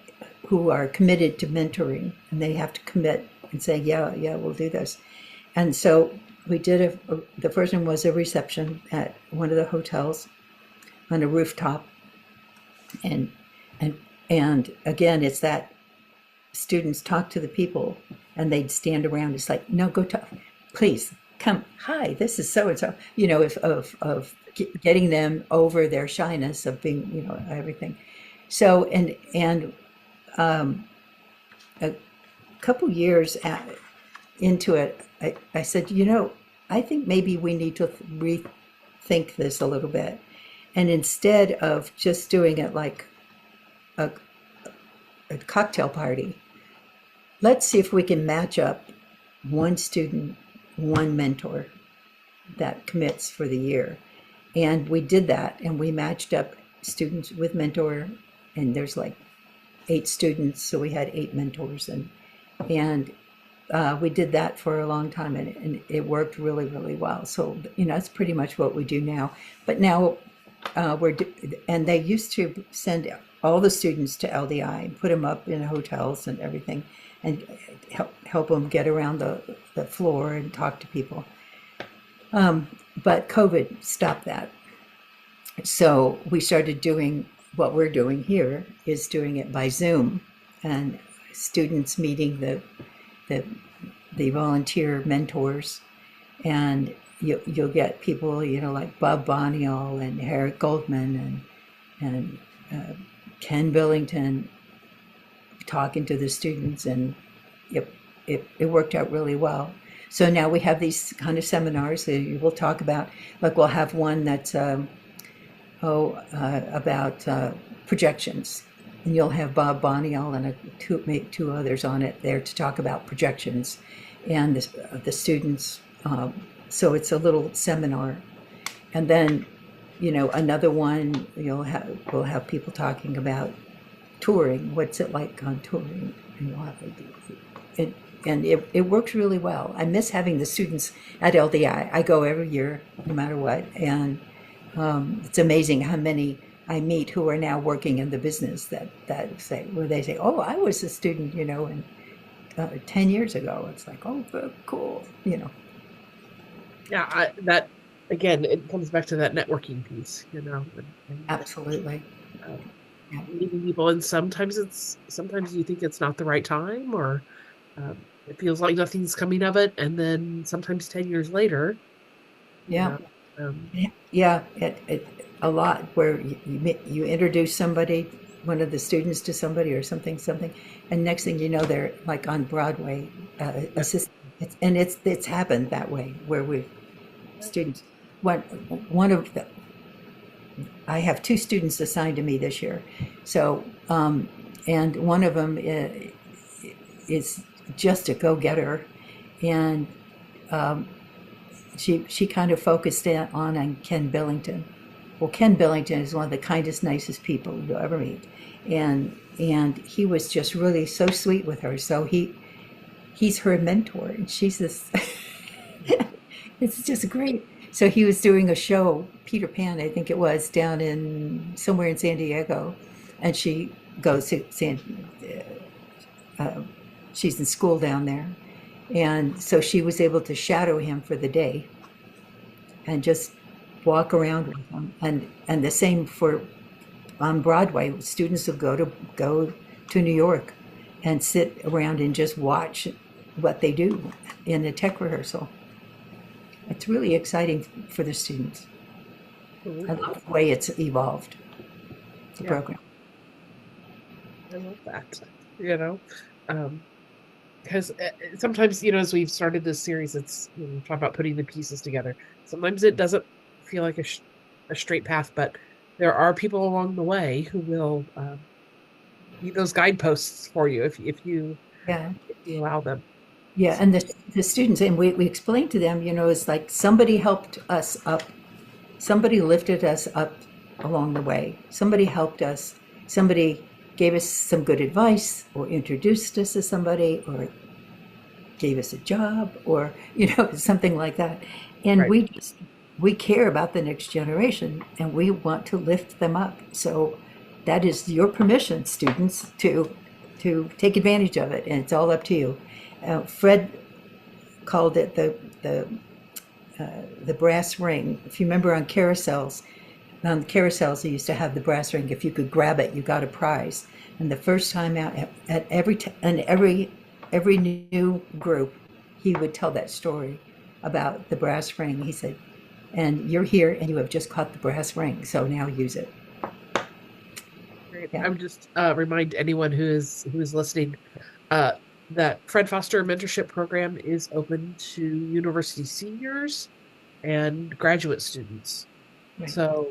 who are committed to mentoring, and they have to commit and say, yeah, yeah, we'll do this. And so we did the first one was a reception at one of the hotels on a rooftop. And and and again, it's that students talk to the people and they'd stand around. It's like, no, go talk, please come. Hi, this is so and so. If of getting them over their shyness of being, everything. So and a couple years into it, I said, I think maybe we need to rethink this a little bit, and instead of just doing it like a, a cocktail party, let's see if we can match up one student, one mentor that commits for the year. And we did that, and we matched up students with mentor, and there's like 8 students, so we had 8 mentors, and we did that for a long time, and it worked really, really well. So that's pretty much what we do now. But now and they used to send all the students to LDI and put them up in hotels and everything, and help them get around the floor and talk to people. But COVID stopped that. So we started doing what we're doing here, is doing it by Zoom. and students meeting the, the volunteer mentors, and you'll get people, like Bob Bonial and Eric Goldman and Ken Billington talking to the students, and it worked out really well. So now we have these kind of seminars that we'll talk about. Like we'll have one that's about projections, and you'll have Bob Bonial and two others on it there to talk about projections, and the students. So it's a little seminar, and then another one we'll have people talking about touring. What's it like on touring? And we'll have and it works really well. I miss having the students at LDI. I go every year, no matter what, and it's amazing how many I meet who are now working in the business that say, where they say, "Oh, I was a student, and 10 years ago." It's like, "Oh, cool,"
Yeah, that again, it comes back to that networking piece,
Absolutely.
Meeting people, and sometimes you think it's not the right time, or it feels like nothing's coming of it, and then sometimes 10 years later,
Yeah. Yeah, it a lot where you introduce somebody, one of the students to somebody or something, and next thing you know, they're like on Broadway, assistant. It's happened that way where students. One of the I have two students assigned to me this year, so and one of them is just a go-getter, and she kind of focused on Ken Billington. Well, Ken Billington is one of the kindest, nicest people you'll ever meet, and he was just really so sweet with her. So he's her mentor, and she's this. It's just great. So he was doing a show, Peter Pan, I think it was, down in somewhere in San Diego, and she goes to she's in school down there, and so she was able to shadow him for the day, and just walk around with him, and the same for on Broadway. Students will go to New York, and sit around and just watch what they do in a tech rehearsal. It's really exciting for the students. I love the way it's evolved, the program.
I love that, because sometimes, as we've started this series, it's, talk about putting the pieces together. Sometimes it doesn't feel like a straight path, but there are people along the way who will be those guideposts for you if you allow them.
Yeah, and the students, and we explained to them, it's like somebody helped us up, somebody lifted us up along the way, somebody helped us, somebody gave us some good advice, or introduced us to somebody, or gave us a job, or something like that. And right. we care about the next generation, and we want to lift them up. So that is your permission, students, to take advantage of it, and it's all up to you. Fred called it the brass ring. If you remember on carousels they used to have the brass ring. If you could grab it, you got a prize. And the first time out at every new group, he would tell that story about the brass ring. He said, "And you're here, and you have just caught the brass ring. So now use it."
Great. Yeah. I would just remind anyone who is listening. That Fred Foster Mentorship Program is open to university seniors and graduate students. Right. So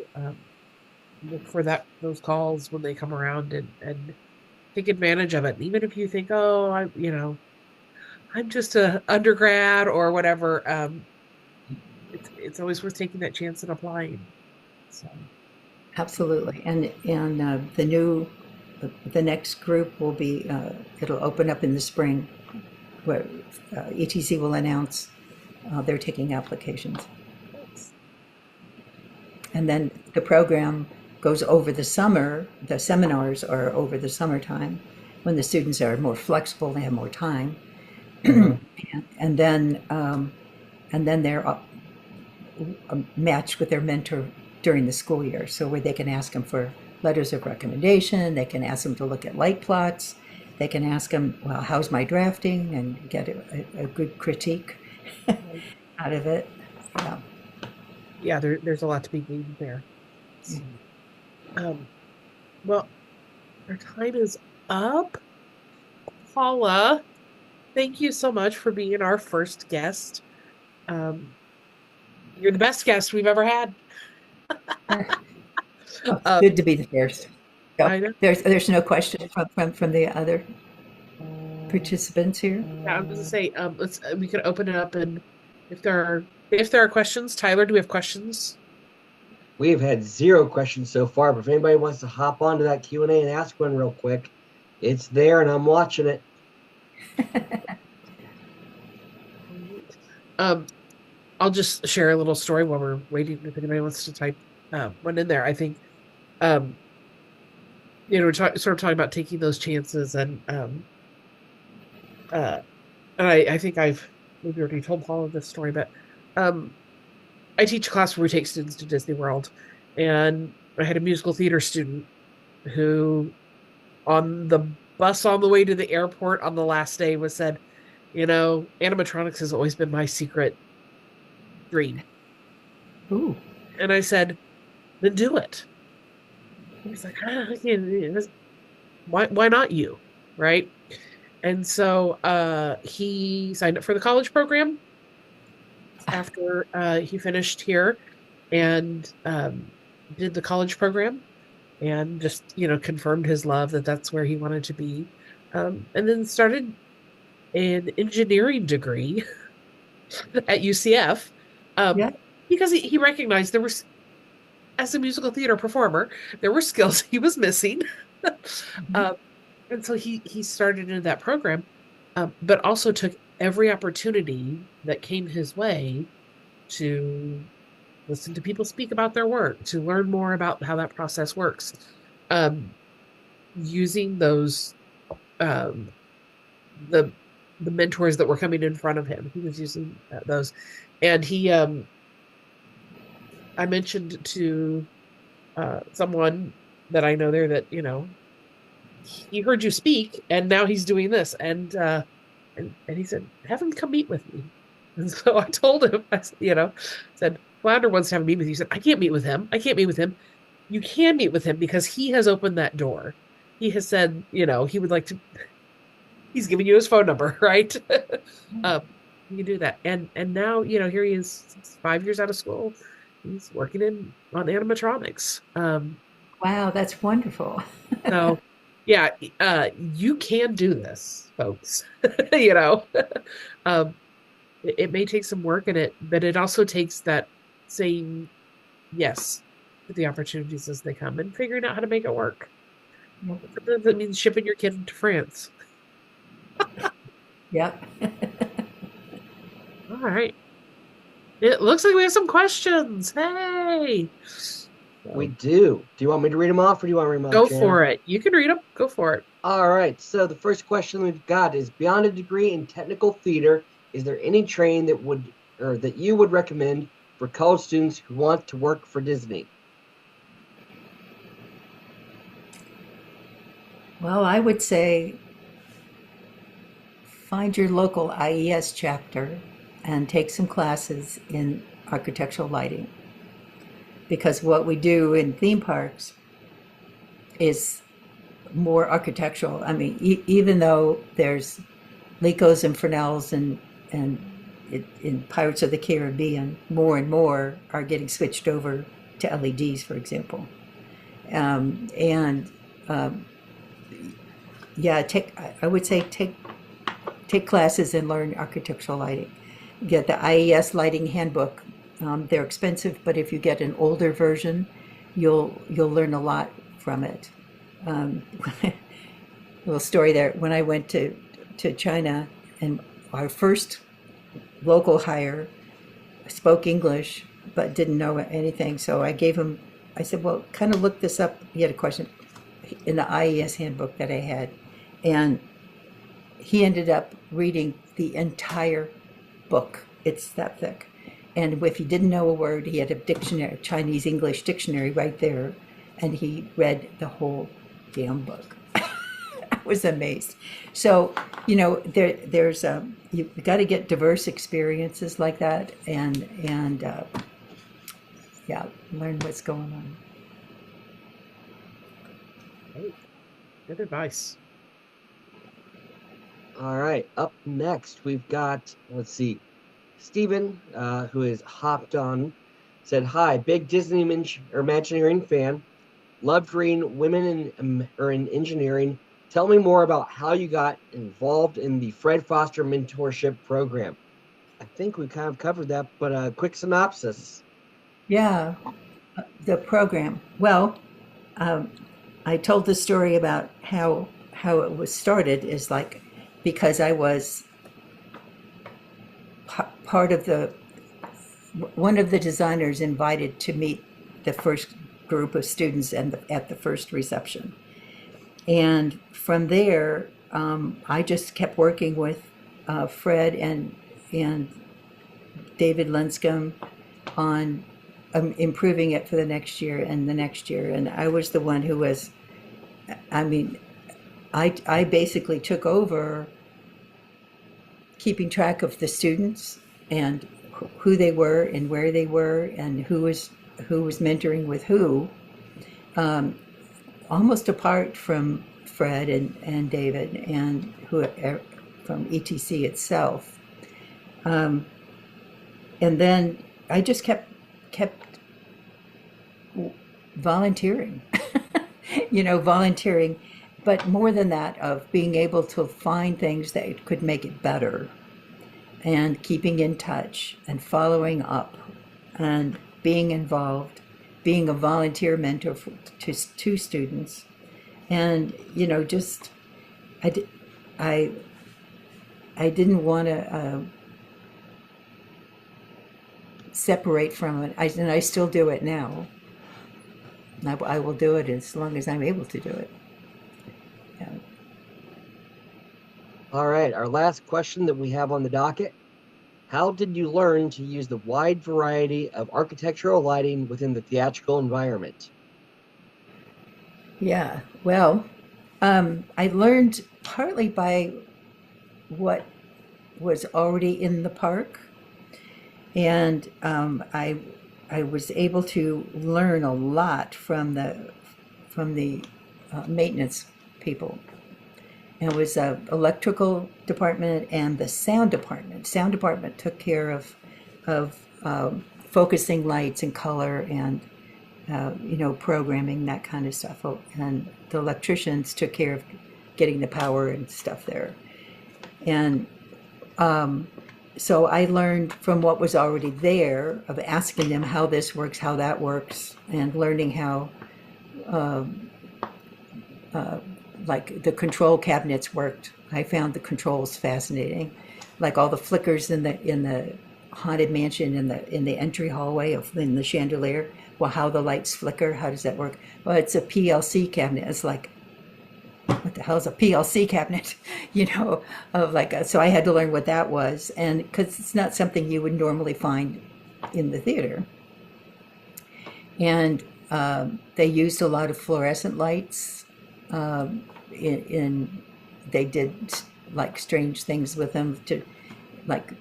look for those calls when they come around, and take advantage of it. And even if you think, "Oh, I'm just a undergrad," or whatever, it's always worth taking that chance and applying. So.
Absolutely, and the next group will be, it'll open up in the spring, where ETC will announce they're taking applications. And then the program goes over the summer. The seminars are over the summertime, when the students are more flexible, they have more time. and then they're matched with their mentor during the school year, so where they can ask them for letters of recommendation, they can ask them to look at light plots, they can ask him, well, how's my drafting, and get a good critique out of it. Yeah.
Yeah, there's a lot to be gained there.
Yeah.
Well, our time is up. Paula, thank you so much for being our first guest. You're the best guest we've ever had.
Well, it's good to be the first. So
I know.
there's no question from the other participants here.
Yeah, I was going to say, we could open it up, and if there are questions, Tyler, do we have questions?
We've had 0 questions so far, but if anybody wants to hop onto that Q&A and ask one real quick, it's there, and I'm watching it.
I'll just share a little story while we're waiting if anybody wants to type one in there. I think, we're sort of talking about taking those chances, and I think I've maybe already told Paula this story, but I teach a class where we take students to Disney World, and I had a musical theater student who, on the bus on the way to the airport on the last day, said, animatronics has always been my secret dream.
Ooh.
And I said, then do it. He's like, why not you? Right? And so he signed up for the college program after he finished here, and did the college program, and just, confirmed his love that that's where he wanted to be. And then started an engineering degree at UCF.
Yeah.
Because he recognized there was, as a musical theater performer, there were skills he was missing. And so he started into that program, but also took every opportunity that came his way to listen to people speak about their work, to learn more about how that process works, using those, the mentors that were coming in front of him. He was using those. And I mentioned to someone that I know there that, he heard you speak, and now he's doing this. And he said, have him come meet with me. And so I told him, said, Flounder wants to have a meet with you. He said, I can't meet with him. You can meet with him because he has opened that door. He has said, he would like to, he's giving you his phone number, right? You can do that. And now, here he is, 5 years out of school. He's working on animatronics.
Wow, that's wonderful.
So, yeah, you can do this, folks. It may take some work in it, but it also takes that saying yes to the opportunities as they come and figuring out how to make it work. Sometimes that means shipping your kid to France.
Yep.
All right. It looks like we have some questions. Hey.
We do. Do you want me to read them off, or do you want to read them off?
Go for it. You can read them. Go for it.
All right. So the first question we've got is: beyond a degree in technical theater, is there any training that you would recommend for college students who want to work for Disney?
Well, I would say find your local IES chapter and take some classes in architectural lighting. Because what we do in theme parks is more architectural. I mean, even though there's Licos and Fresnels and in Pirates of the Caribbean, more and more are getting switched over to LEDs, for example. I would say take classes and learn architectural lighting. Get the IES lighting handbook. They're expensive, but if you get an older version, you'll learn a lot from it. Little story there. When I went to China, and our first local hire spoke English but didn't know anything, so I said, well, kind of look this up. He had a question in the IES handbook that I had, and he ended up reading the entire book. It's that thick. And if he didn't know a word, he had a dictionary, Chinese English dictionary right there, and he read the whole damn book. was amazed. So, there's you've got to get diverse experiences like that, and yeah, learn what's going on.
Oh, good advice.
All right. Up next, we've got, let's see, Stephen, who is hopped on, said, "Hi, big Disney Imagineering fan. Loved reading Women in Engineering. Tell me more about how you got involved in the Fred Foster Mentorship Program." I think we kind of covered that, but a quick synopsis.
Yeah, the program. Well, I told the story about how it was started is like because I was part of one of the designers invited to meet the first group of students at the first reception. And from there, I just kept working with Fred and David Linscomb on improving it for the next year and the next year. And I was the one who was, I basically took over keeping track of the students and who they were and where they were and who was mentoring with who, almost apart from Fred and David and who from ETC itself. And then I just kept volunteering, volunteering, but more than that, of being able to find things that could make it better and keeping in touch and following up and being involved, being a volunteer mentor to students. And, just, I didn't want to separate from it. And I still do it now. I will do it as long as I'm able to do it. Yeah.
All right, our last question that we have on the docket. How did you learn to use the wide variety of architectural lighting within the theatrical environment?
Yeah, well, I learned partly by what was already in the park, and I was able to learn a lot from the maintenance people. And it was a electrical department and the sound department. Sound department took care of focusing lights and color and programming, that kind of stuff. And the electricians took care of getting the power and stuff there. And so I learned from what was already there of asking them how this works, how that works, and learning how like the control cabinets worked. I found the controls fascinating, like all the flickers in the haunted mansion in the entry hallway in the chandelier. Well, how the lights flicker, how does that work? Well, it's a PLC cabinet. It's like, what the hell is a PLC cabinet? So I had to learn what that was, and because it's not something you would normally find in the theater. And they used a lot of fluorescent lights. They did like strange things with them, to like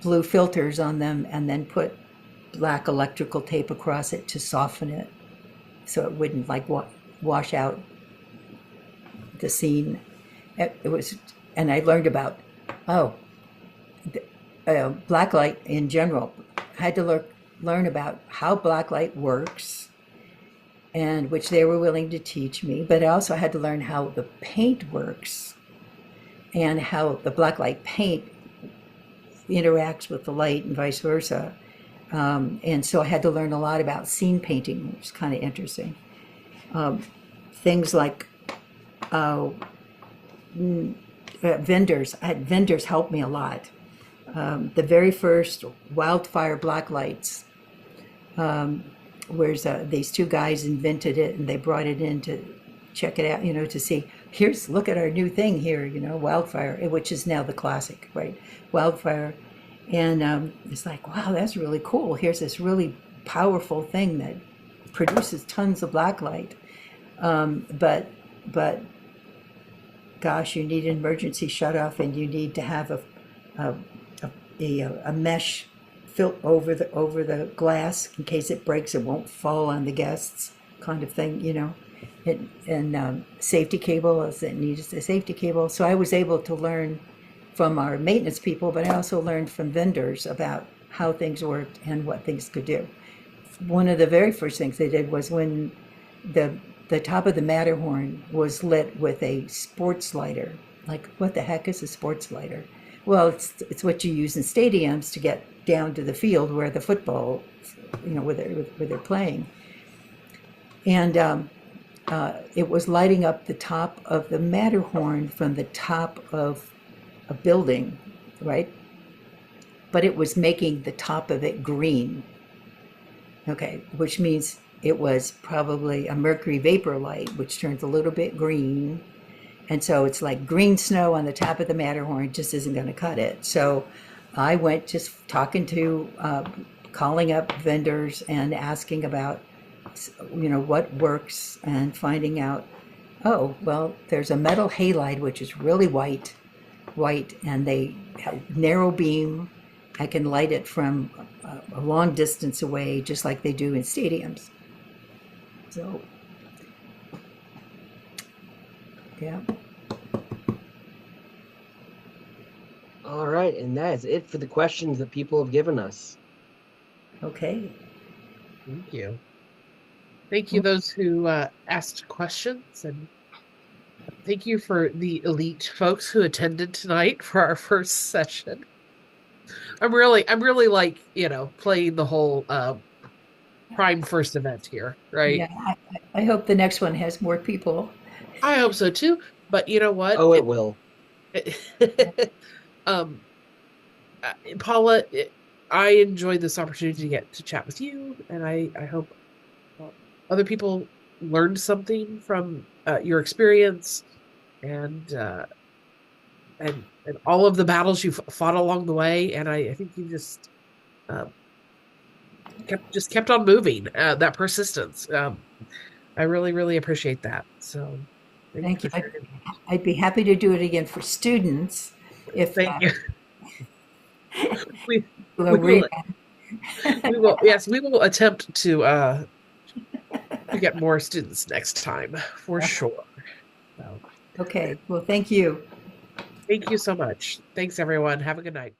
blue filters on them, and then put black electrical tape across it to soften it, so it wouldn't like wash out the scene. It was, and I learned about blacklight in general. I had to learn about how blacklight works, and which they were willing to teach me. But I also had to learn how the paint works and how the blacklight paint interacts with the light and vice versa. And so I had to learn a lot about scene painting, which was kind of interesting. Things like vendors. I had vendors help me a lot. The very first wildfire blacklights, whereas these two guys invented it, and they brought it in to check it out, to see, look at our new thing here, wildfire, which is now the classic, right? Wildfire. And it's like, wow, that's really cool. Here's this really powerful thing that produces tons of blacklight. But gosh, you need an emergency shutoff and you need to have a, a mesh over the glass in case it breaks, it won't fall on the guests, kind of thing, you know. And safety cable, as it needs a safety cable. So I was able to learn from our maintenance people, but I also learned from vendors about how things worked and what things could do. One of the very first things they did was when the top of the Matterhorn was lit with a sports lighter. Like, what the heck is a sports lighter? Well, it's what you use in stadiums to get down to the field where the football, you know, where they're playing. And it was lighting up the top of the Matterhorn from the top of a building, right? But it was making the top of it green. Okay, which means it was probably a mercury vapor light, which turns a little bit green. And so it's like green snow on the top of the Matterhorn just isn't going to cut it. So I went just talking to, calling up vendors and asking about, you know, what works, and finding out, oh, well, there's a metal halide, which is really white, and they have narrow beam. I can light it from a long distance away, just like they do in stadiums. So, yeah.
All right, and that is it for the questions that people have given us.
Okay.
Thank you. Thank you, those who asked questions, and thank you for the elite folks who attended tonight for our first session. I'm really like, you know, playing the whole prime first event here, right?
Yeah, I hope the next one has more people.
I hope so too. But you know what?
Oh, it will.
Paula, I enjoyed this opportunity to get to chat with you, and I hope other people learned something from your experience and all of the battles you fought along the way. And I think you just kept on moving. That persistence. I really appreciate that. So
Thank you. I'd be happy to do it again for students.
Thank you. we
will,
yes, we will attempt to get more students next time for sure. So.
Okay. Well, thank you.
Thank you so much. Thanks, everyone. Have a good night.